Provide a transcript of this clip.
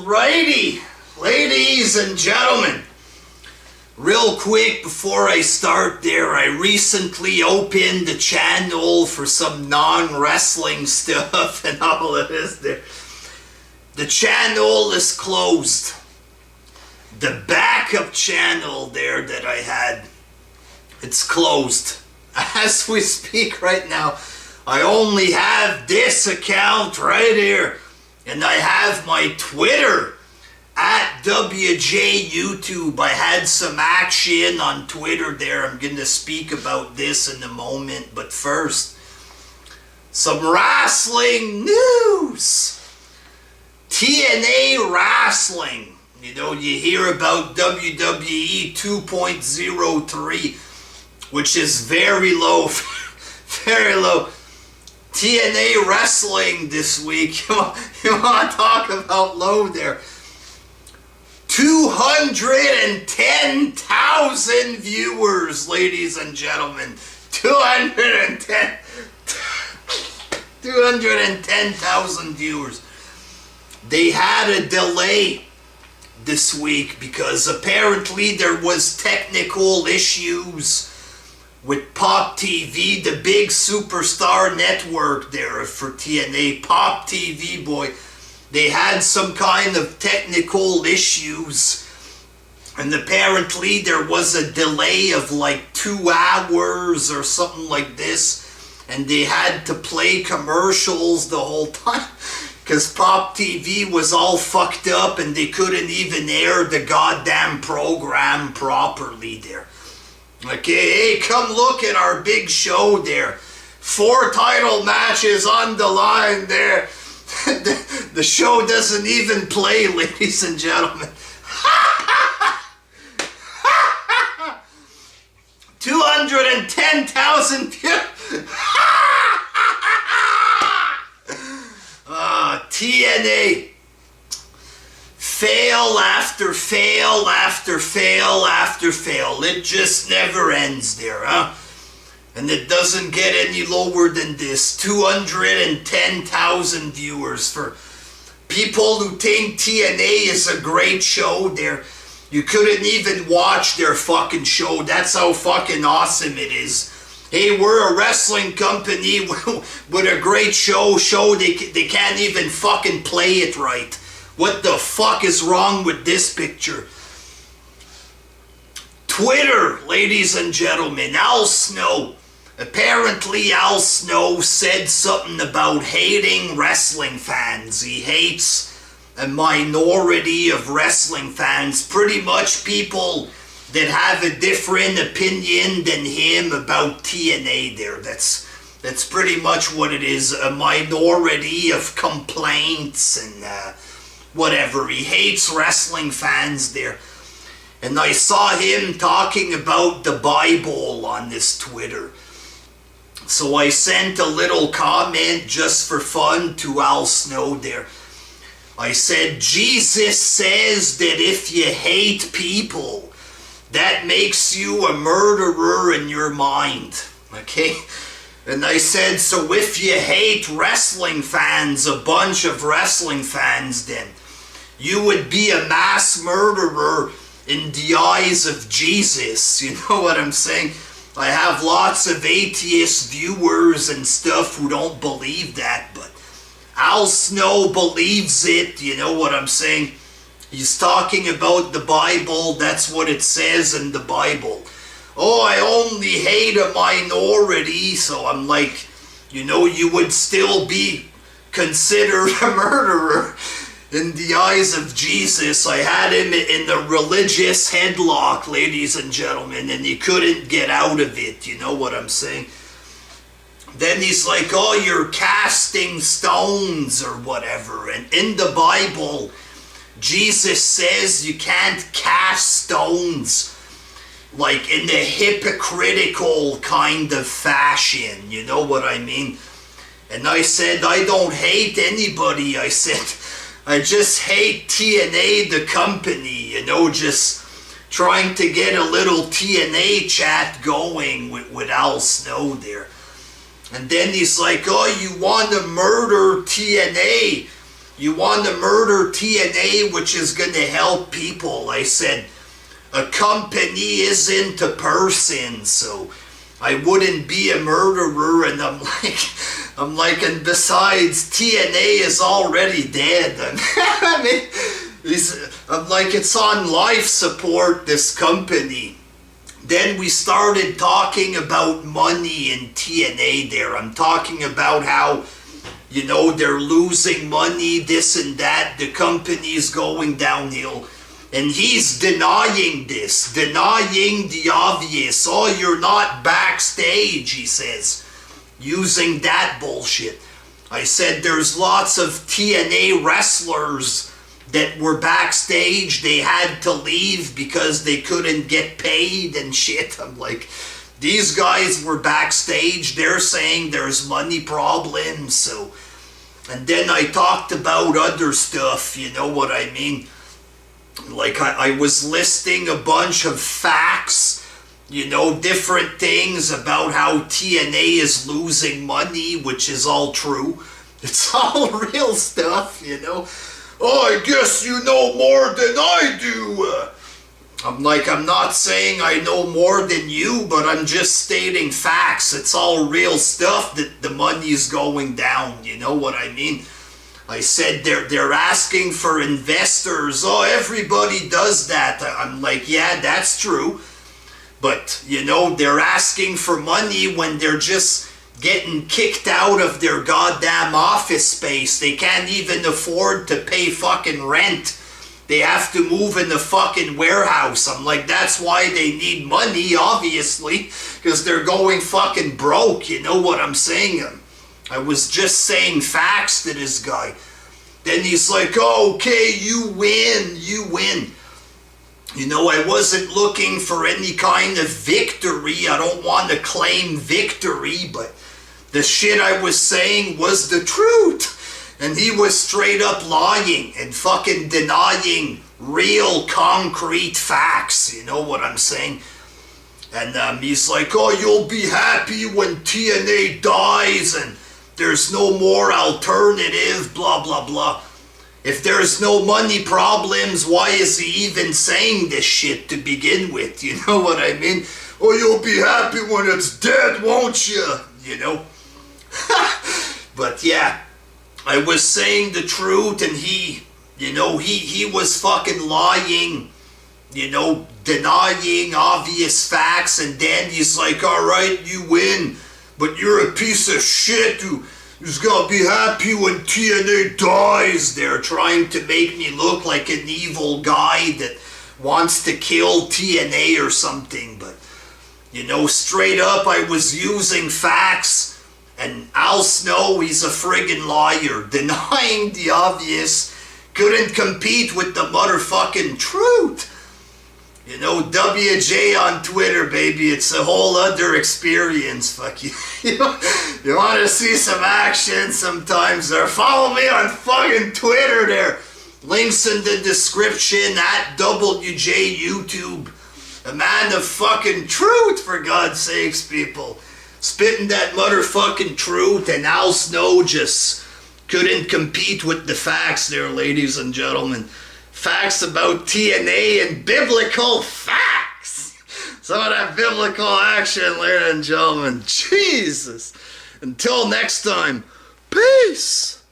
Alrighty, ladies and gentlemen, real quick before I start there, I recently opened the channel for some non-wrestling stuff and all of this there. The channel is closed. The backup channel there that I had, it's closed. As we speak right now, I only have this account right here. And I have my Twitter at WJ YouTube. I had some action on Twitter there. I'm going to speak about this in a moment. But first, some wrestling news. TNA wrestling. You know, you hear about WWE 2.03, which is very low. Very low. TNA wrestling this week. You want to talk about low there? 210,000 viewers, ladies and gentlemen. 210,000 viewers. They had a delay this week because apparently there was technical issues with Pop TV, the big superstar network there for TNA. Pop TV, boy, they had some kind of technical issues, and apparently there was a delay of like 2 hours or something like this, and they had to play commercials the whole time because Pop TV was all fucked up and they couldn't even air the goddamn program properly there. Okay, hey, come look at our big show there. 4 title matches on the line there. The show doesn't even play, ladies and gentlemen. 210,000 TNA. Fail after fail after fail after fail. It just never ends there, huh? And it doesn't get any lower than this. 210,000 viewers for people who think TNA is a great show there. You couldn't even watch their fucking show. That's how fucking awesome it is. Hey, we're a wrestling company with a great show. They can't even fucking play it right. What the fuck is wrong with this picture? Twitter, ladies and gentlemen, Al Snow. Apparently Al Snow said something about hating wrestling fans. He hates a minority of wrestling fans. Pretty much people that have a different opinion than him about TNA there. That's pretty much what it is. A minority of complaints and whatever. He hates wrestling fans there. And I saw him talking about the Bible on this Twitter. So I sent a little comment just for fun to Al Snow there. I said, Jesus says that if you hate people, that makes you a murderer in your mind. Okay? And I said, so if you hate wrestling fans, a bunch of wrestling fans then, you would be a mass murderer in the eyes of Jesus. You know what I'm saying? I have lots of atheist viewers and stuff who don't believe that, but Al Snow believes it. You know what I'm saying? He's talking about the Bible. That's what it says in the Bible. Oh, I only hate a minority. So I'm like, you know, you would still be considered a murderer in the eyes of Jesus. I had him in the religious headlock, ladies and gentlemen, and he couldn't get out of it. You know what I'm saying? Then he's like, oh, you're casting stones or whatever. And in the Bible, Jesus says you can't cast stones like in a hypocritical kind of fashion. You know what I mean? And I said, I don't hate anybody. I said, I just hate TNA, the company, you know, just trying to get a little TNA chat going with Al Snow there. And then he's like, oh, you want to murder TNA? you want to murder TNA, which is going to help people. I said, a company isn't a person, so I wouldn't be a murderer. And I'm like, and besides, TNA is already dead. I mean, I'm like, it's on life support, this company. Then we started talking about money in TNA there. I'm talking about how, you know, they're losing money, this and that. The company's going downhill. And he's denying this, denying the obvious. Oh, you're not backstage, he says, using that bullshit. I said there's lots of TNA wrestlers that were backstage. They had to leave because they couldn't get paid and shit. I'm like, these guys were backstage. They're saying there's money problems. So, and then I talked about other stuff, you know what I mean? Like I was listing a bunch of facts, you know, different things about how TNA is losing money, which is all true. It's all real stuff, you know. Oh, I guess you know more than I do. I'm like, I'm not saying I know more than you, but I'm just stating facts. It's all real stuff that the money's going down, you know what I mean? I said they're asking for investors. Oh, everybody does that. I'm like, yeah, that's true. But, you know, they're asking for money when they're just getting kicked out of their goddamn office space. They can't even afford to pay fucking rent. They have to move in the fucking warehouse. I'm like, that's why they need money, obviously, because they're going fucking broke. You know what I'm saying? I was just saying facts to this guy. Then he's like, oh, okay, you win, you win. You know, I wasn't looking for any kind of victory. I don't want to claim victory, but the shit I was saying was the truth. And he was straight up lying and fucking denying real concrete facts. You know what I'm saying? And he's like, oh, you'll be happy when TNA dies and there's no more alternative, blah, blah, blah. If there's no money problems, why is he even saying this shit to begin with? You know what I mean? Oh, you'll be happy when it's dead, won't you? You know? But yeah, I was saying the truth and he was fucking lying, you know, denying obvious facts, and then he's like, alright, you win, but you're a piece of shit who's gonna be happy when TNA dies. They're trying to make me look like an evil guy that wants to kill TNA or something, but, you know, straight up I was using facts. And Al Snow, he's a friggin' liar, denying the obvious, couldn't compete with the motherfucking truth. You know, WJ on Twitter, baby, it's a whole other experience, fuck you. You want to see some action sometimes there, follow me on fucking Twitter there. Links in the description at WJ YouTube. A man of fucking truth, for God's sakes, people. Spitting that motherfucking truth, and Al Snow just couldn't compete with the facts there, ladies and gentlemen. Facts about TNA and biblical facts. Some of that biblical action, ladies and gentlemen. Jesus. Until next time, peace.